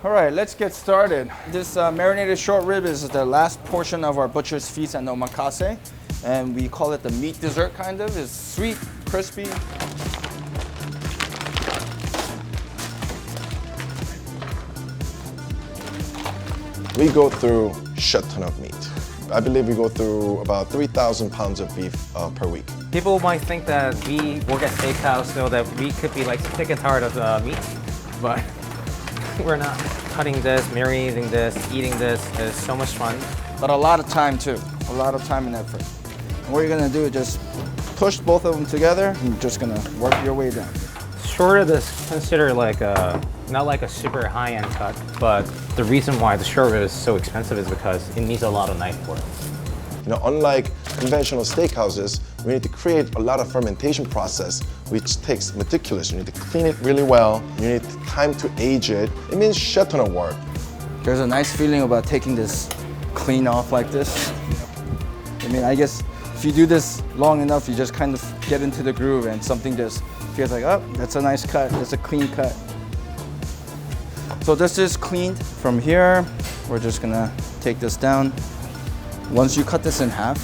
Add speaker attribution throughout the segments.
Speaker 1: All right, let's get started. This marinated short rib is the last portion of our butcher's feast at omakase, and we call it the meat dessert kind of. It's sweet, crispy.
Speaker 2: We go through a shit ton of meat. I believe we go through about 3,000 pounds of beef per week.
Speaker 3: People might think that we work at Steakhouse, so that we could be like sick and tired of meat, but we're not. Cutting this, marinating this, eating this is so much fun.
Speaker 1: But a lot of time too, a lot of time and effort. And what you're gonna do is just push both of them together and you're just gonna work your way down.
Speaker 3: Short rib is considered like not like a super high-end cut, but the reason why the short rib is so expensive is because it needs a lot of knife work.
Speaker 2: You know, unlike conventional steakhouses, we need to create a lot of fermentation process, which takes meticulous. You need to clean it really well. You need time to age it. It means shit ton of work.
Speaker 1: There's a nice feeling about taking this clean off like this. I mean, I guess if you do this long enough, you just kind of get into the groove and something just feels like, oh, that's a nice cut, that's a clean cut. So this is cleaned from here. We're just gonna take this down. Once you cut this in half,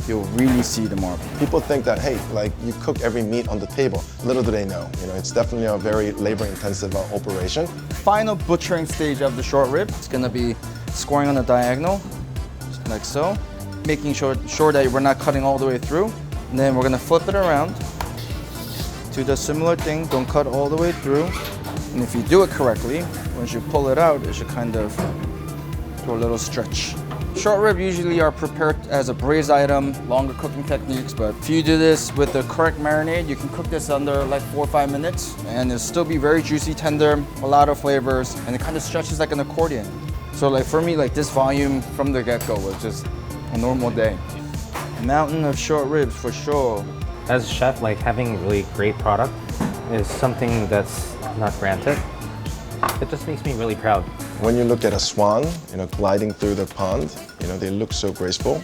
Speaker 1: you'll really see the marble.
Speaker 2: People think that, hey, like you cook every meat on the table. Little do they know, you know, it's definitely a very labor-intensive operation.
Speaker 1: Final butchering stage of the short rib. It's gonna be scoring on the diagonal, just like so. Making sure that we're not cutting all the way through. And then we're gonna flip it around. Do the similar thing, don't cut all the way through. And if you do it correctly, once you pull it out, it should kind of do a little stretch. Short rib usually are prepared as a braised item, longer cooking techniques, but if you do this with the correct marinade, you can cook this under like 4 or 5 minutes and it'll still be very juicy, tender, a lot of flavors, and it kind of stretches like an accordion. So like for me, like this volume from the get-go was just a normal day. Mountain of short ribs for sure.
Speaker 3: As a chef, like having really great product is something that's not granted. It just makes me really proud.
Speaker 2: When you look at a swan, you know, gliding through the pond, you know, they look so graceful.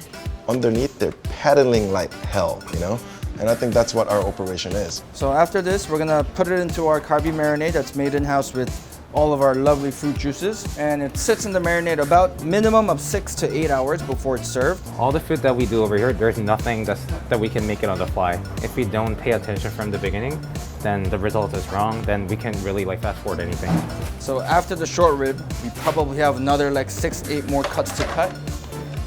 Speaker 2: Underneath, they're paddling like hell, you know? And I think that's what our operation is.
Speaker 1: So after this, we're gonna put it into our carby marinade that's made in-house with all of our lovely fruit juices. And it sits in the marinade about minimum of 6 to 8 hours before it's served.
Speaker 3: All the food that we do over here, there's nothing that we can make it on the fly. If we don't pay attention from the beginning, then the result is wrong, then we can really like fast forward anything.
Speaker 1: So after the short rib, we probably have another like 6, 8 more cuts to cut.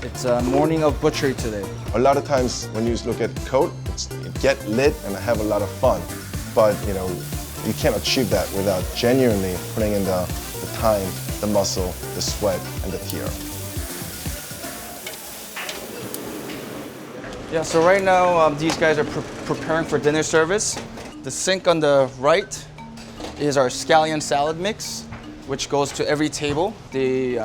Speaker 1: It's a morning of butchery today.
Speaker 2: A lot of times when you look at Cote, it's get lit and have a lot of fun. But you know, you can't achieve that without genuinely putting in the time, the muscle, the sweat, and the tear.
Speaker 1: Yeah, so right now these guys are preparing for dinner service. The sink on the right is our scallion salad mix, which goes to every table. They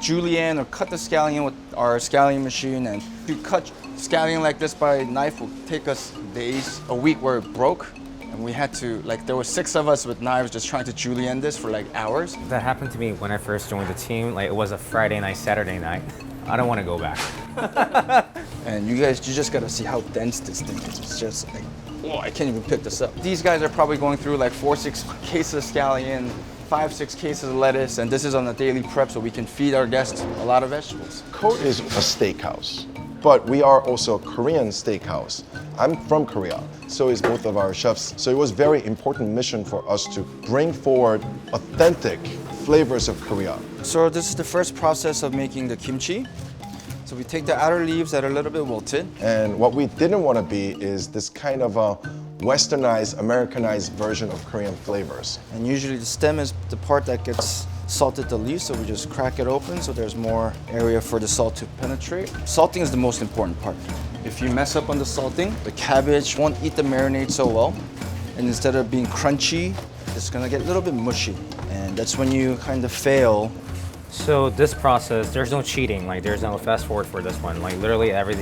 Speaker 1: julienne or cut the scallion with our scallion machine, and to cut scallion like this by knife will take us days, a week where it broke. And we had to, like, there were 6 of us with knives just trying to julienne this for like hours.
Speaker 3: That happened to me when I first joined the team. Like it was a Friday night, Saturday night. I don't want to go back.
Speaker 1: And you just gotta see how dense this thing is. It's just like, oh, I can't even pick this up. These guys are probably going through like 4 or 6 cases of scallion, 5 or 6 cases of lettuce, and this is on a daily prep so we can feed our guests a lot of vegetables.
Speaker 2: Cote is a steakhouse, but we are also a Korean steakhouse. I'm from Korea, so is both of our chefs. So it was a very important mission for us to bring forward authentic flavors of Korea.
Speaker 1: So this is the first process of making the kimchi. So we take the outer leaves that are a little bit wilted.
Speaker 2: And what we didn't want to be is this kind of a westernized, Americanized version of Korean flavors.
Speaker 1: And usually the stem is the part that gets salted the least, so we just crack it open so there's more area for the salt to penetrate. Salting is the most important part. If you mess up on the salting, the cabbage won't eat the marinade so well. And instead of being crunchy, it's gonna get a little bit mushy. And that's when you kind of fail.
Speaker 3: So this process, there's no cheating. Like there's no fast forward for this one. Like literally every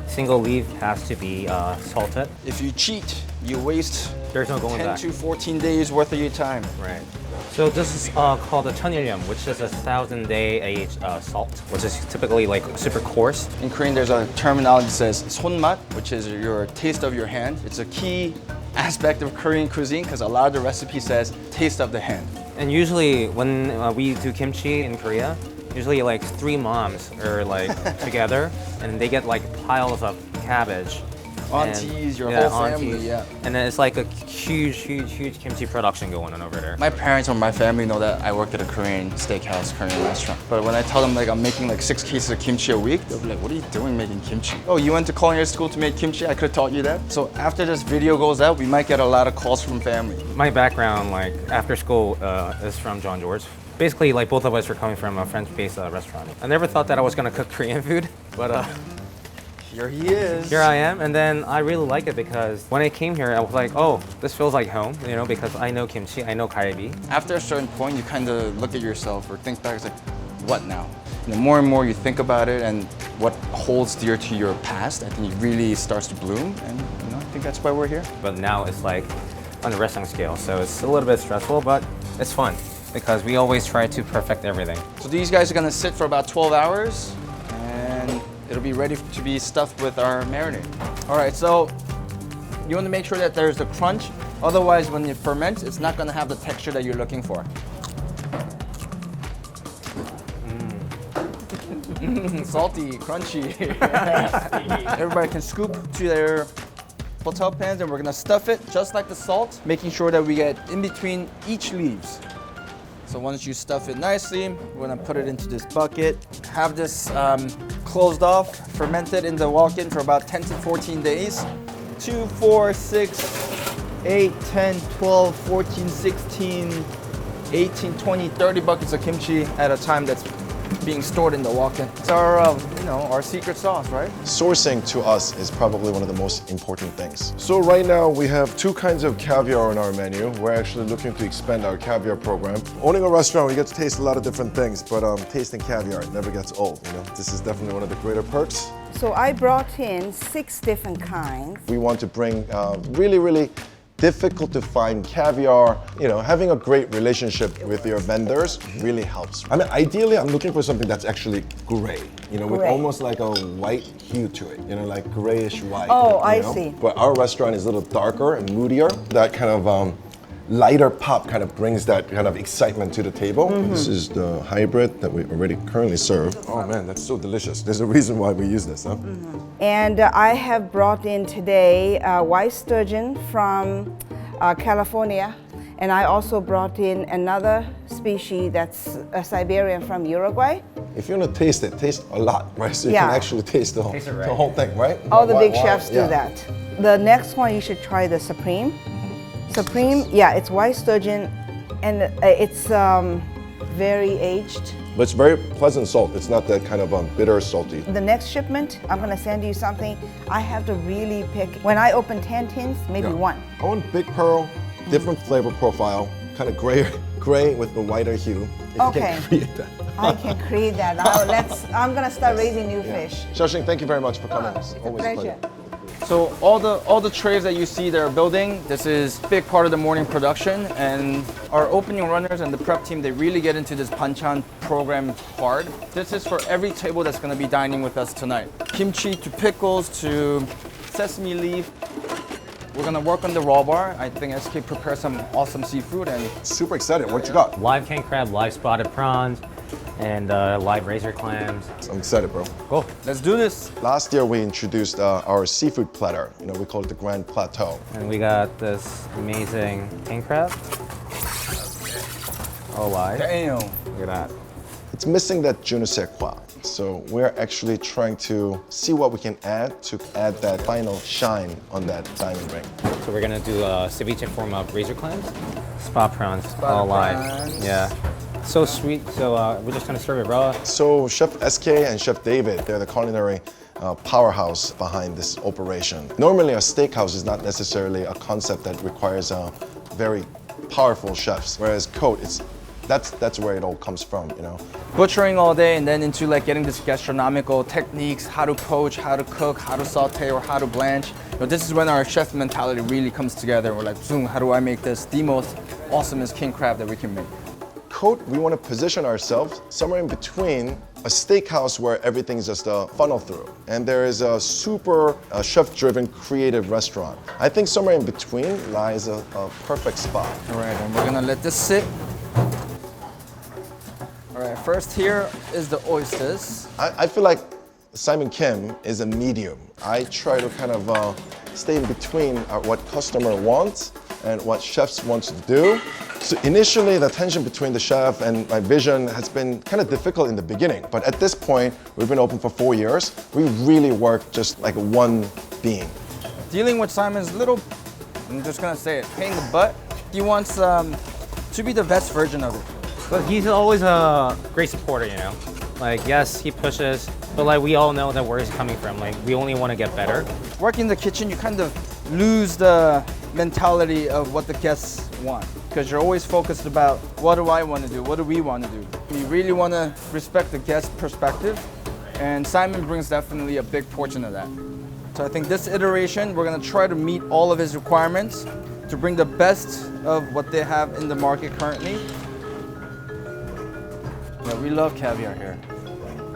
Speaker 3: single leaf has to be salted.
Speaker 1: If you cheat, you waste
Speaker 3: There's no going
Speaker 1: 10
Speaker 3: back.
Speaker 1: to 14 days worth of your time.
Speaker 3: Right. So this is called a 천일염, which is a 1,000-day aged salt, which is typically like super coarse.
Speaker 1: In Korean, there's a terminology that says 손맛, which is your taste of your hand. It's a key aspect of Korean cuisine because a lot of the recipe says taste of the hand.
Speaker 3: And usually when we do kimchi in Korea, usually like 3 moms are like together and they get like piles of cabbage.
Speaker 1: Aunties, your whole family, yeah.
Speaker 3: And then it's like a huge kimchi production going on over there.
Speaker 1: My parents or my family know that I work at a Korean steakhouse, Korean restaurant. But when I tell them like I'm making like 6 cases of kimchi a week, they'll be like, what are you doing making kimchi? Oh, you went to culinary school to make kimchi? I could have taught you that. So after this video goes out, we might get a lot of calls from family.
Speaker 3: My background, like after school, is from John George. Basically, like both of us were coming from a French-based restaurant. I never thought that I was gonna cook Korean food, but
Speaker 1: here he is.
Speaker 3: here I am, and then I really like it because when I came here, I was like, oh, this feels like home, you know, because I know kimchi, I know karabi.
Speaker 1: After a certain point, you kind of look at yourself or think back, it's like, what now? The more and more you think about it and what holds dear to your past, I think it really starts to bloom, and you know, I think that's why we're here.
Speaker 3: But now it's like on the wrestling scale, so it's a little bit stressful, but it's fun because we always try to perfect everything.
Speaker 1: So these guys are gonna sit for about 12 hours, and it'll be ready to be stuffed with our marinade. All right, so you want to make sure that there's a crunch. Otherwise, when it ferments, it's not going to have the texture that you're looking for. Salty, crunchy. Everybody can scoop to their hotel pans, and we're going to stuff it just like the salt, making sure that we get in between each leaves. So once you stuff it nicely, we're gonna put it into this bucket. Have this closed off, fermented in the walk-in for about 10 to 14 days. 2, 4, 6, 8, 10, 12, 14, 16, 18, 20, 30 buckets of kimchi at a time that's being stored in the walk-in. It's our, our secret sauce, right?
Speaker 2: Sourcing to us is probably one of the most important things. So right now we have 2 kinds of caviar on our menu. We're actually looking to expand our caviar program. Owning a restaurant, we get to taste a lot of different things, but tasting caviar, it never gets old. You know, this is definitely one of the greater perks.
Speaker 4: So I brought in 6 different kinds.
Speaker 2: We want to bring really difficult to find caviar. You know, having a great relationship with your vendors really helps. I mean, ideally, I'm looking for something that's actually gray, you know, with
Speaker 4: Gray.
Speaker 2: almost like a white hue to it, you know, like grayish white.
Speaker 4: Oh,
Speaker 2: you
Speaker 4: I
Speaker 2: know?
Speaker 4: see.
Speaker 2: But our restaurant is a little darker and moodier. That kind of lighter pop kind of brings that kind of excitement to the table. This is the hybrid that we already currently serve. Oh man, that's so delicious. There's a reason why we use this, huh?
Speaker 4: And I have brought in today white sturgeon from California. And I also brought in another species that's a Siberian from Uruguay.
Speaker 2: If you want to taste it, taste a lot, right? So you
Speaker 4: Yeah.
Speaker 2: can actually taste the whole,
Speaker 3: Taste it right.
Speaker 2: the whole thing, right?
Speaker 4: All the
Speaker 2: Why-
Speaker 4: big
Speaker 2: why-
Speaker 4: chefs do
Speaker 2: yeah.
Speaker 4: that. The next one you should try the Supreme. Supreme, yeah, it's white sturgeon and it's very aged.
Speaker 2: But it's very pleasant salt. It's not that kind of bitter salty.
Speaker 4: The next shipment, I'm gonna send you something. I have to really pick. When I open 10 tins, maybe
Speaker 2: Yeah.
Speaker 4: 1.
Speaker 2: I want big pearl, different flavor profile, kind of gray with the whiter hue. If
Speaker 4: Okay.
Speaker 2: you can create that.
Speaker 4: I can create that. I'm gonna start raising new fish.
Speaker 2: Xiaoxing, thank you very much for coming.
Speaker 4: It's a
Speaker 2: Always
Speaker 4: pleasure.
Speaker 1: So all the trays that you see they're building, this is a big part of the morning production, and our opening runners and the prep team, they really get into this banchan program hard. This is for every table that's gonna be dining with us tonight. Kimchi to pickles to sesame leaf. We're gonna work on the raw bar. I think SK prepared some awesome seafood, and
Speaker 2: Super excited. What you got?
Speaker 3: Live king crab, live spotted prawns, and live razor clams.
Speaker 2: I'm excited, bro.
Speaker 3: Cool.
Speaker 1: let's do this.
Speaker 2: Last year we introduced our seafood platter. You know, we call it the Grand Plateau.
Speaker 3: And we got this amazing king crab. Oh, live.
Speaker 1: Damn.
Speaker 3: Look at that.
Speaker 2: It's missing that je ne sais quoi. So we're actually trying to see what we can add to add that final shine on that diamond ring.
Speaker 3: So we're gonna do a ceviche in form of razor clams, spot prawns, all live.
Speaker 1: prawns.
Speaker 3: Yeah, so sweet. So we're just gonna serve it raw.
Speaker 2: So Chef SK and Chef David, they're the culinary powerhouse behind this operation. Normally a steakhouse is not necessarily a concept that requires very powerful chefs, whereas Cote, that's where it all comes from, you know.
Speaker 1: Butchering all day and then into like getting this gastronomical techniques, how to poach, how to cook, how to saute, or how to blanch. But this is when our chef mentality really comes together. We're like, zoom, how do I make this the most awesomest king crab that we can make?
Speaker 2: Cote, we want to position ourselves somewhere in between a steakhouse where everything's just a funnel through, and there is a super chef-driven creative restaurant. I think somewhere in between lies a perfect spot.
Speaker 1: All right, and we're gonna let this sit first here is the oysters.
Speaker 2: I feel like Simon Kim is a medium. I try to kind of stay in between what customer wants and what chefs want to do. So initially, the tension between the chef and my vision has been kind of difficult in the beginning. But at this point, we've been open for 4 years. We really work just like one being.
Speaker 1: Dealing with Simon's little, I'm just gonna say it, pain in the butt. He wants to be the best version of it.
Speaker 3: But he's always a great supporter, you know? Like, yes, he pushes, but like we all know that where he's coming from. Like, we only want to get better.
Speaker 1: Working in the kitchen, you kind of lose the mentality of what the guests want, because you're always focused about what do I want to do, what do we want to do. We really want to respect the guest perspective, and Simon brings definitely a big portion of that. So I think this iteration, we're going to try to meet all of his requirements to bring the best of what they have in the market currently. Yeah, we love caviar here.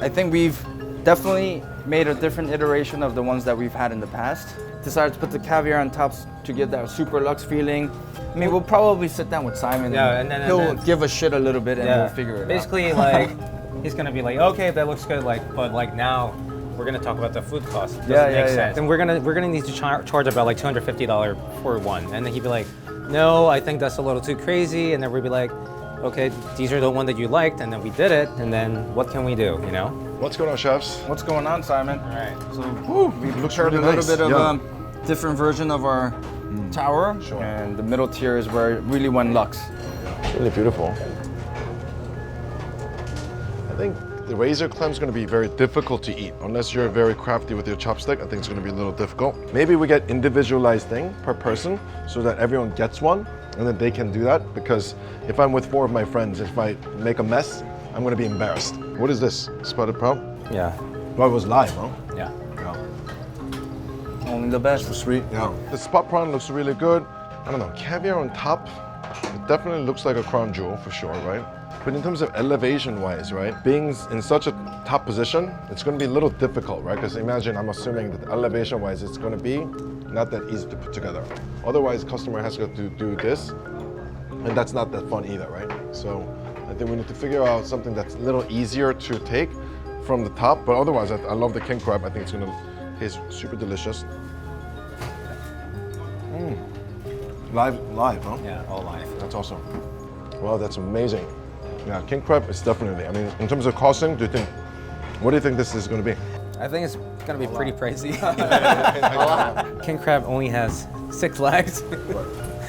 Speaker 1: I think we've definitely made a different iteration of the ones that we've had in the past. Decided to put the caviar on top to give that super luxe feeling. I mean, we'll probably sit down with Simon and he'll give a shit a little bit and we'll figure it out.
Speaker 3: Basically, like, he's gonna be like, okay, that looks good, like, but like now we're gonna talk about the food cost. It doesn't make sense. And we're gonna need to charge about like $250 for one. And then he'd be like, no, I think that's a little too crazy. And then we'd be like, okay, these are the one that you liked, and then we did it, and then what can we do, you know?
Speaker 2: What's going on, chefs?
Speaker 1: What's going on, Simon?
Speaker 3: All right.
Speaker 1: So we prepared
Speaker 2: really
Speaker 1: a little
Speaker 2: nice.
Speaker 1: bit of a different version of our tower,
Speaker 2: Sure.
Speaker 1: and the middle tier is where it really went luxe.
Speaker 2: Really beautiful. I think the razor clam is going to be very difficult to eat unless you're very crafty with your chopstick. I think it's going to be a little difficult. Maybe we get individualized thing per person so that everyone gets one, and then they can do that. Because if I'm with 4 of my friends, if I make a mess, I'm going to be embarrassed. What is this? Spotted pearl?
Speaker 3: Yeah.
Speaker 2: Well, it was live, huh?
Speaker 3: Yeah.
Speaker 1: Only the best.
Speaker 2: Sweet. Yeah. The spot prawn looks really good. I don't know, caviar on top, it definitely looks like a crown jewel for sure, right? But in terms of elevation-wise, right, being in such a top position, it's going to be a little difficult, right? Because imagine, I'm assuming that elevation-wise, it's going to be not that easy to put together. Otherwise, customer has got to do this, and that's not that fun either, right? So I think we need to figure out something that's a little easier to take from the top. But otherwise, I love the king crab. I think it's going to taste super delicious. Live, huh?
Speaker 3: Yeah, all live.
Speaker 2: That's awesome. Wow, that's amazing. Yeah, king crab is definitely, I mean, in terms of costing, what do you think this is going to be?
Speaker 3: I think it's gonna be pretty pricey. King crab only has 6 legs.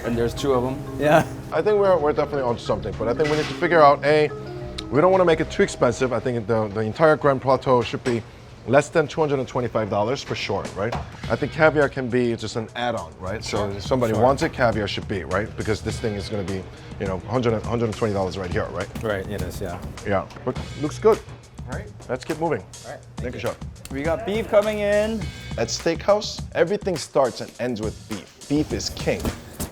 Speaker 1: And there's 2 of them.
Speaker 3: Yeah.
Speaker 2: I think we're definitely onto something, but I think we need to figure out, we don't want to make it too expensive. I think the entire Grand Plateau should be less than $225 for sure, right? I think caviar can be just an add-on, right? So if somebody wants it, caviar should be, right? Because this thing is going to be, you know, $120 right here, right?
Speaker 3: Right, it is, yeah.
Speaker 2: Yeah, but looks good.
Speaker 1: All right.
Speaker 2: Let's keep moving.
Speaker 1: All right.
Speaker 2: Thank you, chef.
Speaker 1: We got beef coming in.
Speaker 2: At Steakhouse, everything starts and ends with beef. Beef is king.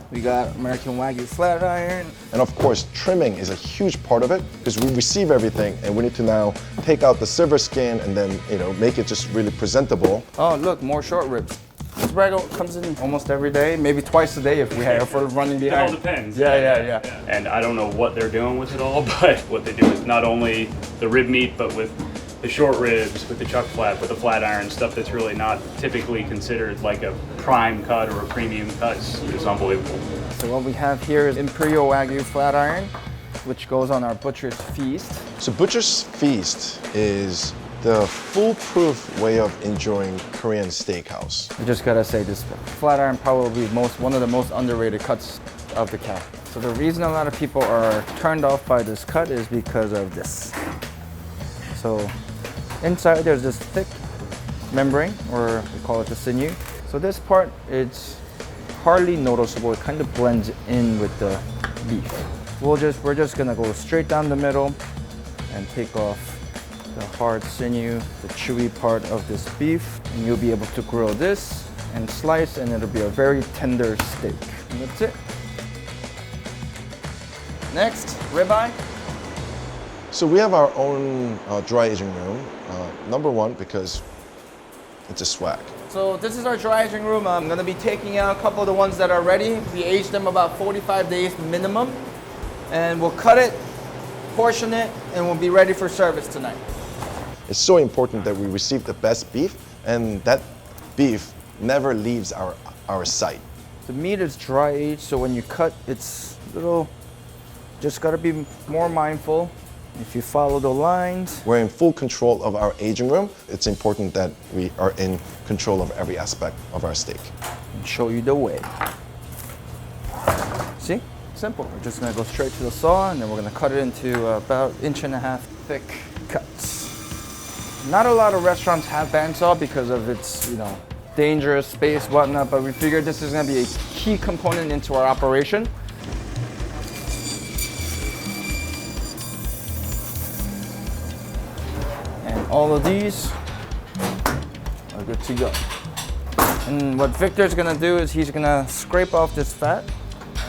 Speaker 1: We got American Wagyu flat iron.
Speaker 2: And of course, trimming is a huge part of it because we receive everything and we need to now take out the silver skin and then, you know, make it just really presentable.
Speaker 1: Oh, look, more short ribs. This bread comes in almost every day, maybe twice a day if we're running
Speaker 5: It
Speaker 1: behind.
Speaker 5: all depends.
Speaker 1: Yeah.
Speaker 5: And I don't know what they're doing with it all, but what they do is not only the rib meat, but with the short ribs, with the chuck flat, with the flat iron, stuff that's really not typically considered like a prime cut or a premium cut. It's unbelievable.
Speaker 1: So what we have here is Imperial Wagyu flat iron, which goes on our butcher's feast.
Speaker 2: So Butcher's Feast is the foolproof way of enjoying Korean steakhouse.
Speaker 1: I just gotta say, this flat iron probably one of the most underrated cuts of the cow. So the reason a lot of people are turned off by this cut is because of this. So inside there's this thick membrane, or we call it the sinew. So this part, it's hardly noticeable. It kind of blends in with the beef. We're just gonna go straight down the middle and take off the hard sinew, the chewy part of this beef, and you'll be able to grill this and slice, and it'll be a very tender steak. And that's it. Next, ribeye.
Speaker 2: So we have our own dry aging room. Number one, because it's a swag.
Speaker 1: So this is our dry aging room. I'm gonna be taking out a couple of the ones that are ready. We age them about 45 days minimum, and we'll cut it portion it, and we'll be ready for service tonight.
Speaker 2: It's so important that we receive the best beef, and that beef never leaves our sight.
Speaker 1: The meat is dry aged, so when you cut, it's little, just gotta be more mindful. If you follow the lines.
Speaker 2: We're in full control of our aging room. It's important that we are in control of every aspect of our steak.
Speaker 1: And show you the way. See? Simple. We're just gonna go straight to the saw, and then we're gonna cut it into about 1.5 inch thick cuts. Not a lot of restaurants have bandsaw because of its, dangerous space, whatnot, but we figured this is gonna be a key component into our operation. And all of these are good to go. And what Victor's gonna do is he's gonna scrape off this fat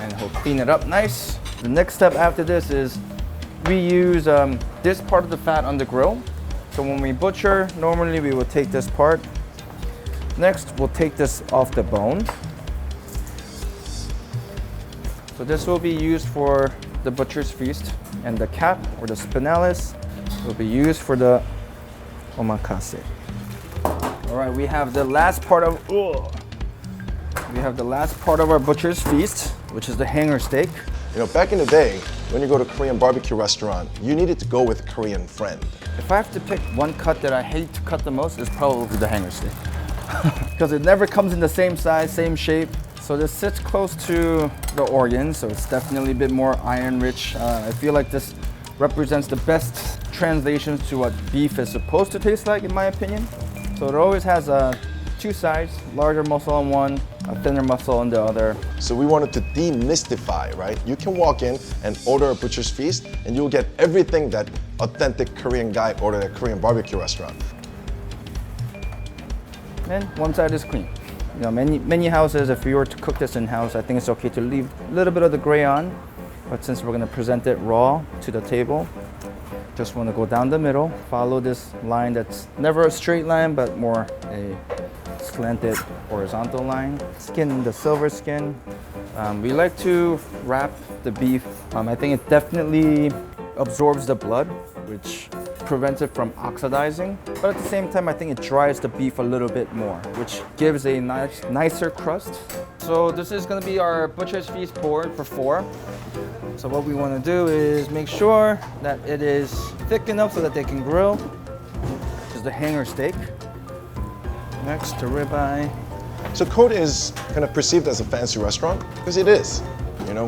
Speaker 1: and he'll clean it up nice. The next step after this is we use this part of the fat on the grill. So when we butcher, normally we will take this part. Next, we'll take this off the bone. So this will be used for the butcher's feast, and the cap or the spinalis will be used for the omakase. All right, we have the last part of our butcher's feast, which is the hanger steak.
Speaker 2: Back in the day, when you go to a Korean barbecue restaurant, you needed to go with Korean friend.
Speaker 1: If I have to pick one cut that I hate to cut the most, it's probably the hanger steak. Because it never comes in the same size, same shape. So this sits close to the organ, so it's definitely a bit more iron rich. I feel like this represents the best translations to what beef is supposed to taste like, in my opinion. So it always has two sides, larger muscle on one, a thinner muscle on the other.
Speaker 2: So we wanted to demystify, right? You can walk in and order a butcher's feast, and you'll get everything that authentic Korean guy ordered at a Korean barbecue restaurant.
Speaker 1: And one side is clean. Many houses, if we were to cook this in-house, I think it's okay to leave a little bit of the gray on. But since we're gonna present it raw to the table, just wanna go down the middle, follow this line that's never a straight line, but more a slanted horizontal line. Skin, the silver skin. We like to wrap the beef. I think it definitely absorbs the blood, which prevents it from oxidizing. But at the same time, I think it dries the beef a little bit more, which gives a nicer crust. So this is gonna be our butcher's feast board for 4. So what we wanna do is make sure that it is thick enough so that they can grill. This is the hanger steak. Next, the ribeye.
Speaker 2: So Cote is kind of perceived as a fancy restaurant, because it is.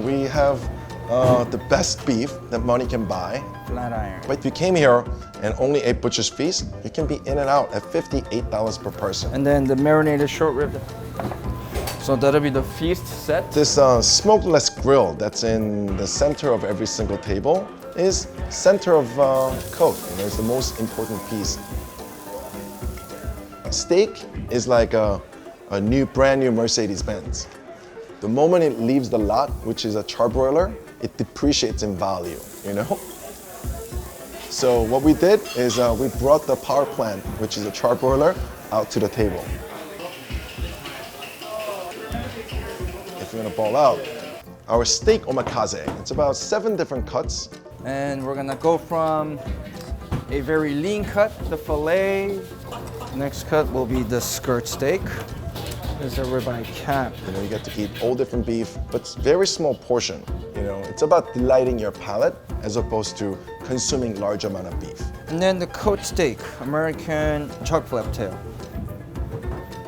Speaker 2: We have the best beef that money can buy.
Speaker 1: Flatiron.
Speaker 2: But if you came here and only ate butcher's feast, you can be in and out at $58 per person.
Speaker 1: And then the marinated short rib. So that'll be the feast set.
Speaker 2: This smokeless grill that's in the center of every single table is center of Cote. It's the most important piece. Steak is like a brand new Mercedes-Benz. The moment it leaves the lot, which is a charbroiler, it depreciates in value, So what we did is we brought the power plant, which is a charbroiler, out to the table. If you're gonna ball out, our steak omakase, it's about 7 different cuts.
Speaker 1: And we're gonna go from a very lean cut, the fillet. Next cut will be the skirt steak. There's a ribeye cap.
Speaker 2: You get to eat all different beef, but it's very small portion. It's about delighting your palate as opposed to consuming large amount of beef.
Speaker 1: And then the Cote steak, American chuck flap tail.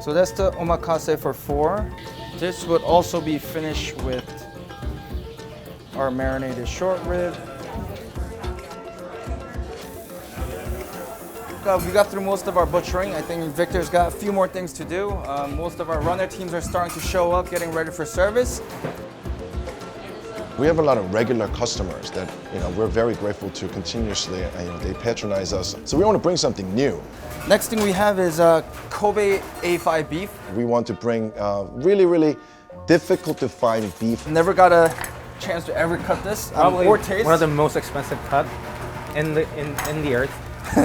Speaker 1: So that's the omakase for 4. This would also be finished with our marinated short rib. We got through most of our butchering. I think Victor's got a few more things to do. Most of our runner teams are starting to show up, getting ready for service.
Speaker 2: We have a lot of regular customers that we're very grateful to continuously. They patronize us. So we want to bring something new.
Speaker 1: Next thing we have is Kobe A5 beef.
Speaker 2: We want to bring really, really difficult to find beef.
Speaker 1: Never got a chance to ever cut this.
Speaker 3: Probably
Speaker 1: or taste.
Speaker 3: one of the most expensive cut in the earth.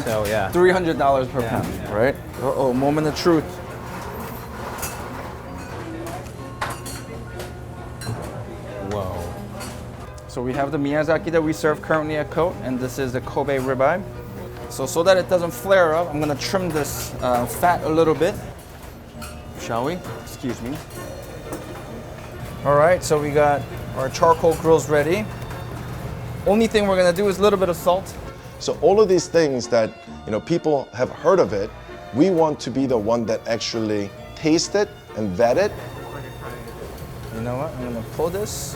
Speaker 3: So yeah.
Speaker 1: $300 per pound,
Speaker 3: yeah.
Speaker 1: right? Uh-oh, moment of truth.
Speaker 3: Whoa.
Speaker 1: So we have the Miyazaki that we serve currently at Cote, and this is the Kobe ribeye. So that it doesn't flare up, I'm gonna trim this fat a little bit. Shall we? Excuse me. All right, so we got our charcoal grills ready. Only thing we're gonna do is a little bit of salt.
Speaker 2: So all of these things that people have heard of it, we want to be the one that actually taste it and vet it.
Speaker 1: You know what? I'm gonna pull this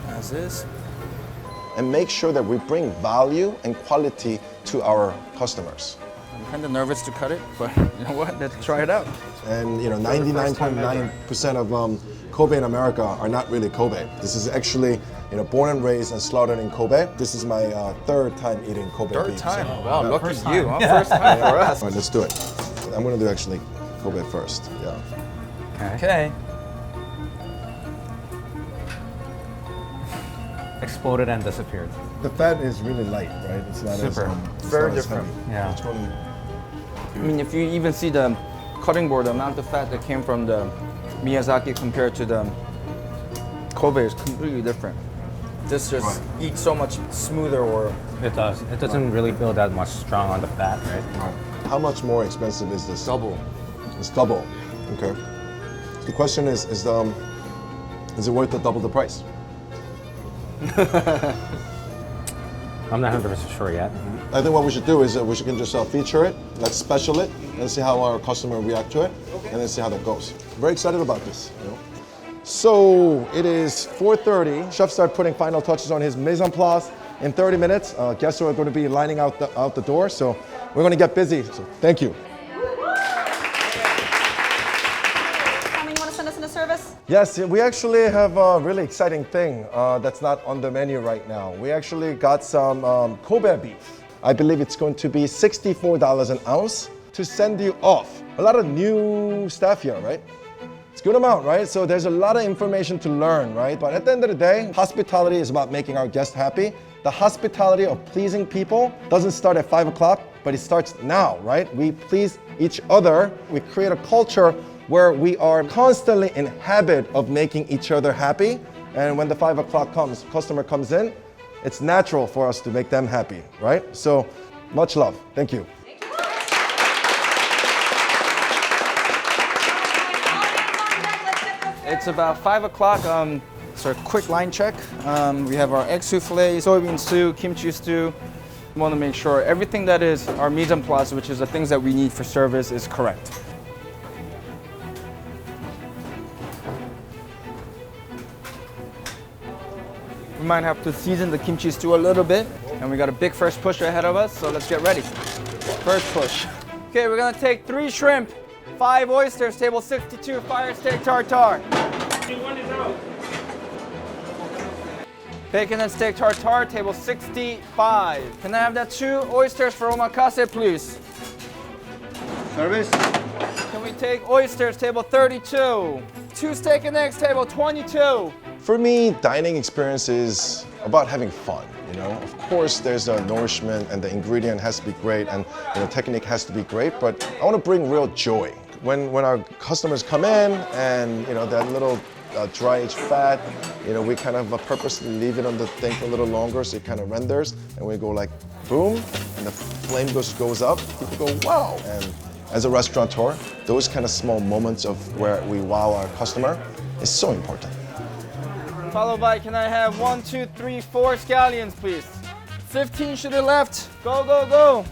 Speaker 1: as is.
Speaker 2: And make sure that we bring value and quality to our customers.
Speaker 1: I'm kind of nervous to cut it, but you know what? Let's try it out.
Speaker 2: And 99.9% of Kobe in America are not really Kobe. This is actually born and raised and slaughtered in Kobe. This is my third time eating Kobe beef.
Speaker 1: Third time?
Speaker 2: So,
Speaker 1: Wow,
Speaker 2: yeah.
Speaker 1: lucky you. Huh? First time for us.
Speaker 2: All right, let's do it. I'm gonna do actually Kobe first. Yeah.
Speaker 1: Okay.
Speaker 3: Exploded and disappeared.
Speaker 2: The fat is really light, right? It's not
Speaker 3: Super.
Speaker 2: as
Speaker 1: Very
Speaker 2: not as
Speaker 1: different.
Speaker 2: heavy.
Speaker 3: Yeah.
Speaker 2: It's totally-
Speaker 1: I mean, if you even see the cutting board, the amount of fat that came from the Miyazaki compared to the Kobe is completely different. This just eats so much smoother, or
Speaker 3: It does. It doesn't really feel that much strong on the fat, right?
Speaker 2: How much more expensive is this?
Speaker 1: double.
Speaker 2: It's double. Okay. The question is it worth the double the price?
Speaker 3: I'm not 100% sure yet.
Speaker 2: I think what we should do is we can just feature it, let's special it, and see how our customer react to it, and then see how that goes. Very excited about this. So it is 4:30. Chef started putting final touches on his mise en place. In 30 minutes, guests are going to be lining out the door, so we're going to get busy. So thank you.
Speaker 6: You want to send us into service?
Speaker 2: Yes, we actually have a really exciting thing that's not on the menu right now. We actually got some Kobe beef. I believe it's going to be $64 an ounce to send you off. A lot of new staff here, right? It's a good amount, right? So there's a lot of information to learn, right? But at the end of the day, hospitality is about making our guests happy. The hospitality of pleasing people doesn't start at 5 o'clock, but it starts now, right? We please each other. We create a culture where we are constantly in habit of making each other happy. And when the 5 o'clock comes, customer comes in, it's natural for us to make them happy, right? So much love. Thank you.
Speaker 1: It's about 5 o'clock. So a quick line check. We have our egg souffle, soybean stew, kimchi stew. We want to make sure everything that is our mise en place, which is the things that we need for service, is correct. We might have to season the kimchi stew a little bit, and we got a big first push ahead of us, so let's get ready. First push. Okay, we're gonna take 3 shrimp, 5 oysters, table 62, fire steak tartare.
Speaker 5: One is out.
Speaker 1: Bacon and steak tartare, table 65. Can I have that 2 oysters for omakase, please?
Speaker 2: Service.
Speaker 1: Can we take oysters, table 32? 2 steak and eggs, table 22.
Speaker 2: For me, dining experience is about having fun. Of course, there's the nourishment and the ingredient has to be great, and technique has to be great. But I want to bring real joy. When our customers come in, and that little dry aged fat, we kind of purposely leave it on the thing for a little longer, so it kind of renders, and we go like boom, and the flame goes up. People go wow. And as a restaurateur, those kind of small moments of where we wow our customer is so important.
Speaker 1: Followed by, can I have 1, 2, 3, 4 scallions, please? 15 should have left. Go, go, go.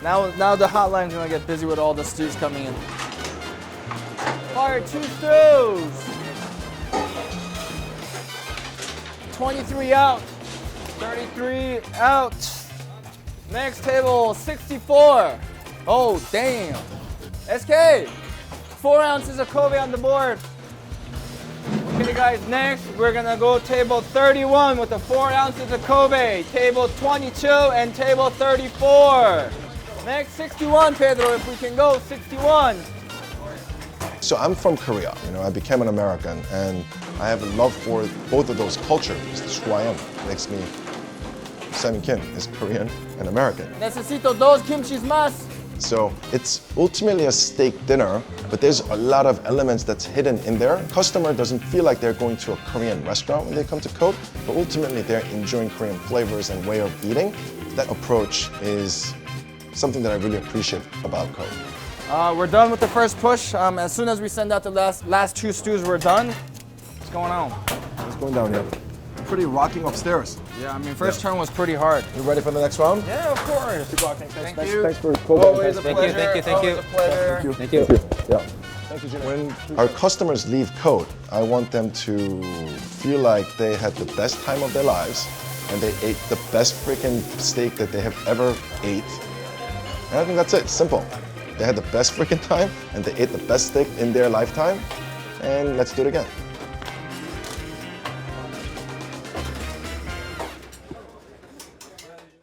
Speaker 1: Now the hotline's gonna get busy with all the stews coming in. Fire 2 stews. 23 out. 33 out. Next table, 64. Oh, damn. SK, 4 ounces of Kobe on the board. Okay guys, next we're gonna go table 31 with the 4 ounces of Kobe, table 22 and table 34. Next 61, Pedro, if we can go, 61.
Speaker 2: So I'm from Korea, I became an American, and I have a love for both of those cultures. That's who I am. It makes me, Simon Kim is Korean and American.
Speaker 1: Necesito 2 kimchis más.
Speaker 2: So it's ultimately a steak dinner, but there's a lot of elements that's hidden in there. Customer doesn't feel like they're going to a Korean restaurant when they come to Cote, but ultimately they're enjoying Korean flavors and way of eating. That approach is something that I really appreciate about Cote.
Speaker 1: We're done with the first push. As soon as we send out the last 2 stews, we're done. What's going on?
Speaker 2: It's going down here. Pretty rocking upstairs.
Speaker 1: Yeah, I mean, first turn was pretty hard.
Speaker 2: You ready for the next round?
Speaker 1: Yeah, of course. Thank you.
Speaker 2: Thanks for
Speaker 1: Always a
Speaker 3: Thank
Speaker 1: pleasure.
Speaker 3: you.
Speaker 1: Always a pleasure.
Speaker 3: Thank you.
Speaker 2: Yeah. Thank you, Geneen. When our customers leave Cote, I want them to feel like they had the best time of their lives and they ate the best freaking steak that they have ever ate. And I think that's it. Simple. They had the best freaking time and they ate the best steak in their lifetime. And let's do it again.